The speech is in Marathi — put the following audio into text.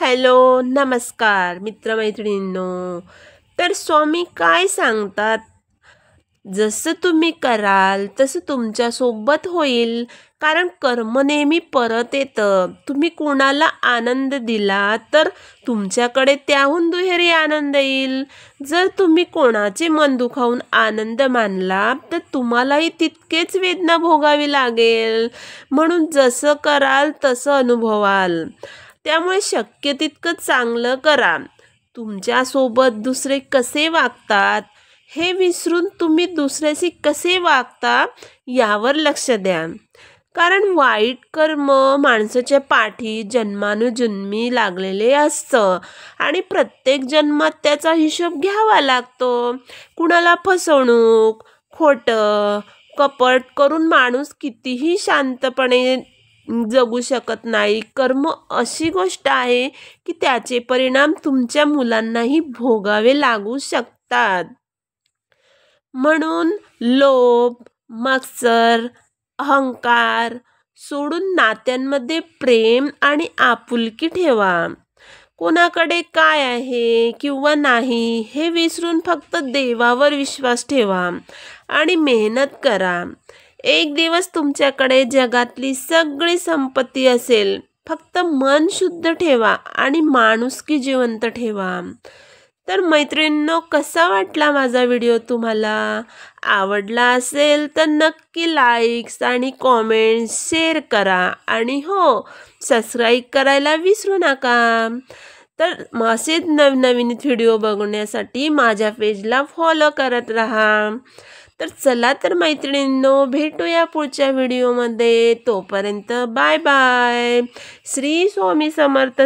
हॅलो, नमस्कार मित्रमैत्रिणींनो. तर स्वामी काय सांगतात, जसं तुम्ही कराल तसं तुमच्यासोबत होईल. कारण कर्म नेहमी परत येतं. तुम्ही कोणाला आनंद दिला तर तुमच्याकडे त्याहून दुहेरी आनंद येईल. जर तुम्ही कोणाचे मन दुखावून आनंद मानला तर तुम्हालाही तितकेच वेदना भोगावी लागेल. म्हणून जसं कराल तसं अनुभवाल. त्यामुळे शक्य तितकं चांगलं करा. तुमच्यासोबत दुसरे कसे वागतात हे विसरून तुम्ही दुसऱ्याशी कसे वागता यावर लक्ष द्या. कारण वाईट कर्म माणसाच्या पाठी जन्मानुजन्मी लागलेले असतं आणि प्रत्येक जन्मात त्याचा हिशोब घ्यावा लागतो. कुणाला फसवणूक, खोटं, कपट करून माणूस कितीही शांतपणे जगू शकत नाही. कर्म अशी गोष्ट आहे की त्याचे परिणाम तुमच्या मुलांनाही भोगावे लागू शकतात. म्हणून लोभ, मत्सर, अहंकार सोडून नात्यांमध्ये प्रेम आणि आपुलकी ठेवा. कोणाकडे काय आहे किंवा नाही हे विसरून फक्त देवावर विश्वास ठेवा आणि मेहनत करा. एक दिवस तुमच्याकडे जगातली सगळी संपत्ती असेल. फक्त मन शुद्ध ठेवा आणि माणुसकी जिवंत ठेवा. तर मैत्रिणींनो, कसा वाटला माझा व्हिडिओ तुम्हाला? आवडला असेल तर नक्की लाईक्स आणि कॉमेंट्स शेअर करा आणि हो, सबस्क्राईब करायला विसरू नका. तर असेच नवनवीन व्हिडिओ बघण्यासाठी माझ्या पेजला फॉलो करत राहा. तर चला तर मैत्रिणींनो, भेटूया पुढच्या व्हिडिओमध्ये. तोपर्यंत बाय बाय. श्री स्वामी समर्थ.